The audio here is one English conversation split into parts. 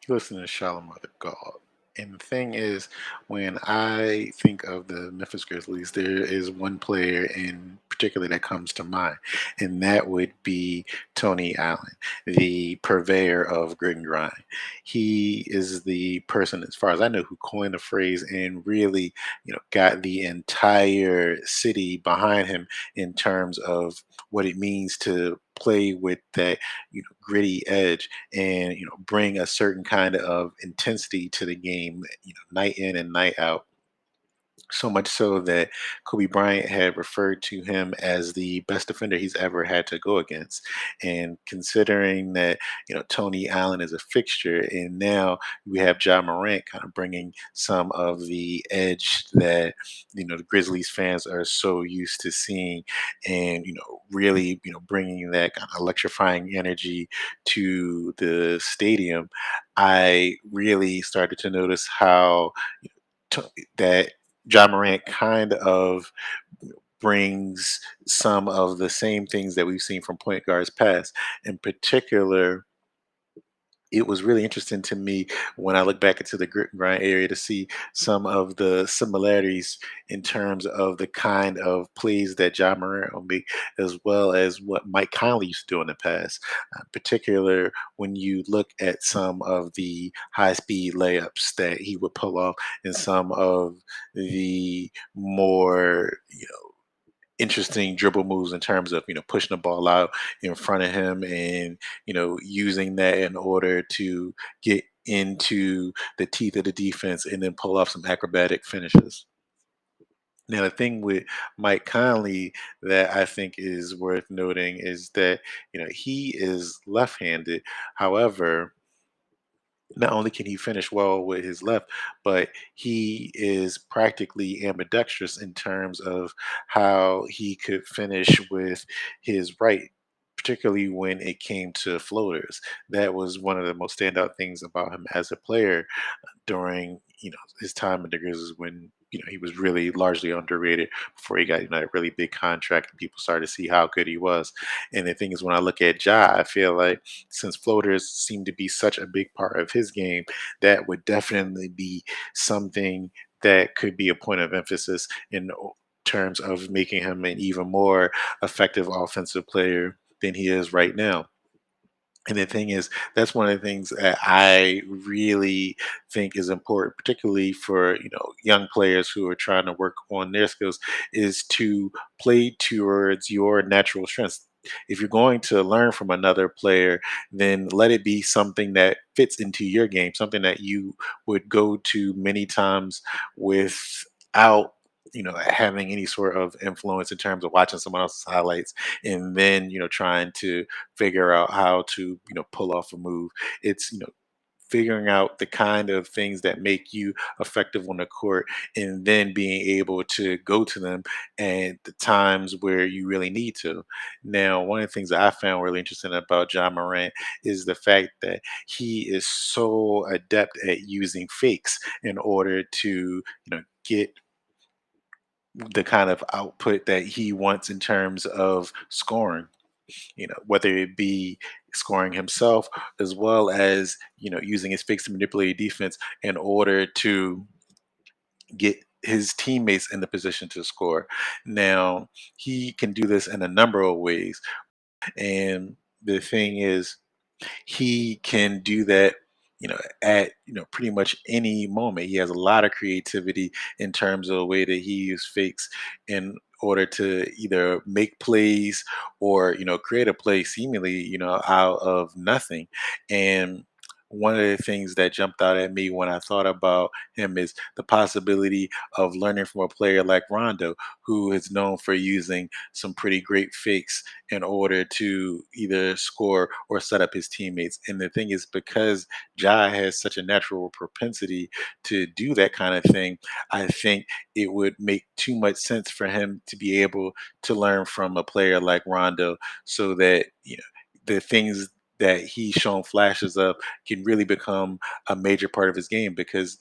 Listen to Shalimar the God. And the thing is, when I think of the Memphis Grizzlies, there is one player in particular that comes to mind, and that would be Tony Allen, the purveyor of grit and grind. He is the person, as far as I know, who coined the phrase and really, got the entire city behind him in terms of what it means to play with that, gritty edge and bring a certain kind of intensity to the game, night in and night out. So much so that Kobe Bryant had referred to him as the best defender he's ever had to go against. And considering that, Tony Allen is a fixture, and now we have Ja Morant kind of bringing some of the edge that, the Grizzlies fans are so used to seeing, and, really, bringing that kind of electrifying energy to the stadium. I really started to notice how to, that John Morant kind of brings some of the same things that we've seen from point guards past. In particular, it was really interesting to me when I look back into the grit and grind area to see some of the similarities in terms of the kind of plays that John Morant will make, as well as what Mike Conley used to do in the past. Particular when you look at some of the high speed layups that he would pull off, and some of the more interesting dribble moves in terms of pushing the ball out in front of him, and using that in order to get into the teeth of the defense and then pull off some acrobatic finishes. Now the thing with Mike Conley that I think is worth noting is that he is left-handed. However, not only can he finish well with his left, but he is practically ambidextrous in terms of how he could finish with his right, particularly when it came to floaters. That was one of the most standout things about him as a player during his time in the Grizzlies, when he was really largely underrated before he got a really big contract and people started to see how good he was. And the thing is, when I look at Ja, I feel like since floaters seem to be such a big part of his game, that would definitely be something that could be a point of emphasis in terms of making him an even more effective offensive player than he is right now. And the thing is, that's one of the things that I really think is important, particularly for young players who are trying to work on their skills, is to play towards your natural strengths. If you're going to learn from another player, then let it be something that fits into your game, something that you would go to many times without having any sort of influence in terms of watching someone else's highlights and then trying to figure out how to pull off a move. It's figuring out the kind of things that make you effective on the court, and then being able to go to them at the times where you really need to. Now, one of the things that I found really interesting about John Morant is the fact that he is so adept at using fakes in order to get the kind of output that he wants in terms of scoring, whether it be scoring himself, as well as using his fakes to manipulate defense in order to get his teammates in the position to score. Now, he can do this in a number of ways, and the thing is, he can do that at pretty much any moment. He has a lot of creativity in terms of the way that he uses fakes in order to either make plays or create a play seemingly out of nothing. And one of the things that jumped out at me when I thought about him is the possibility of learning from a player like Rondo, who is known for using some pretty great fakes in order to either score or set up his teammates. And the thing is, because Ja has such a natural propensity to do that kind of thing, I think it would make too much sense for him to be able to learn from a player like Rondo, so that the things that he's shown flashes of can really become a major part of his game. Because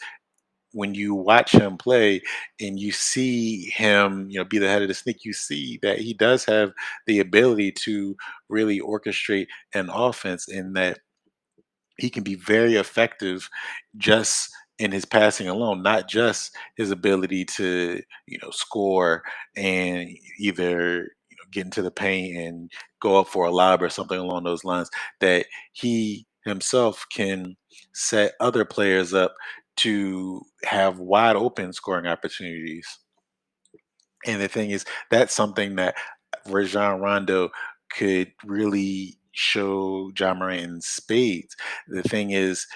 when you watch him play and you see him, be the head of the snake, you see that he does have the ability to really orchestrate an offense, in that he can be very effective just in his passing alone, not just his ability to, score and either, get into the paint and go up for a lob or something along those lines, that he himself can set other players up to have wide open scoring opportunities. And the thing is, that's something that Rajon Rondo could really show Ja Morant in spades. The thing is,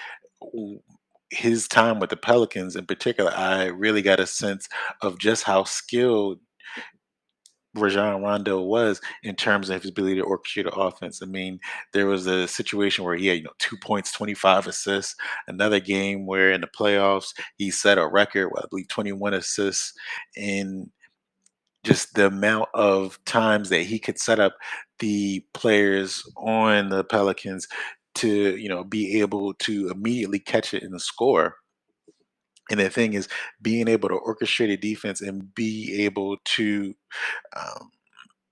w- his time with the Pelicans in particular, I really got a sense of just how skilled Rajon Rondo was in terms of his ability to orchestrate the offense. I mean, there was a situation where he had, 2 points, 25 assists. Another game where in the playoffs, he set a record, I believe 21 assists in just the amount of times that he could set up the players on the Pelicans to, be able to immediately catch it in the score. And the thing is, being able to orchestrate a defense and be able to um,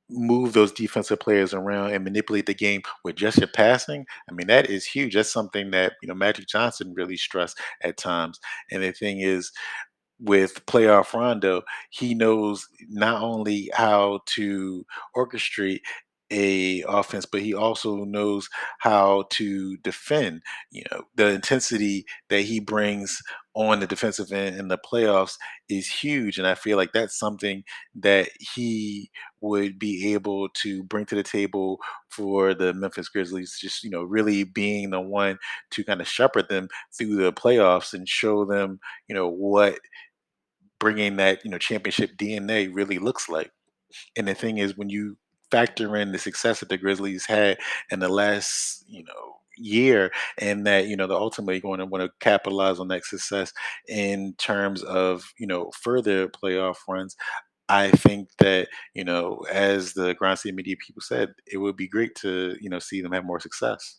move those defensive players around and manipulate the game with just your passing. I mean, that is huge. That's something that, Magic Johnson really stressed at times. And the thing is, with playoff Rondo, he knows not only how to orchestrate a offense, but he also knows how to defend. The intensity that he brings on the defensive end in the playoffs is huge. And I feel like that's something that he would be able to bring to the table for the Memphis Grizzlies, just, really being the one to kind of shepherd them through the playoffs and show them, what bringing that, championship DNA really looks like. And the thing is, when you factor in the success that the Grizzlies had in the last, year, and that, they're ultimately going to want to capitalize on that success in terms of, further playoff runs. I think that, as the Grind City Media people said, it would be great to, see them have more success.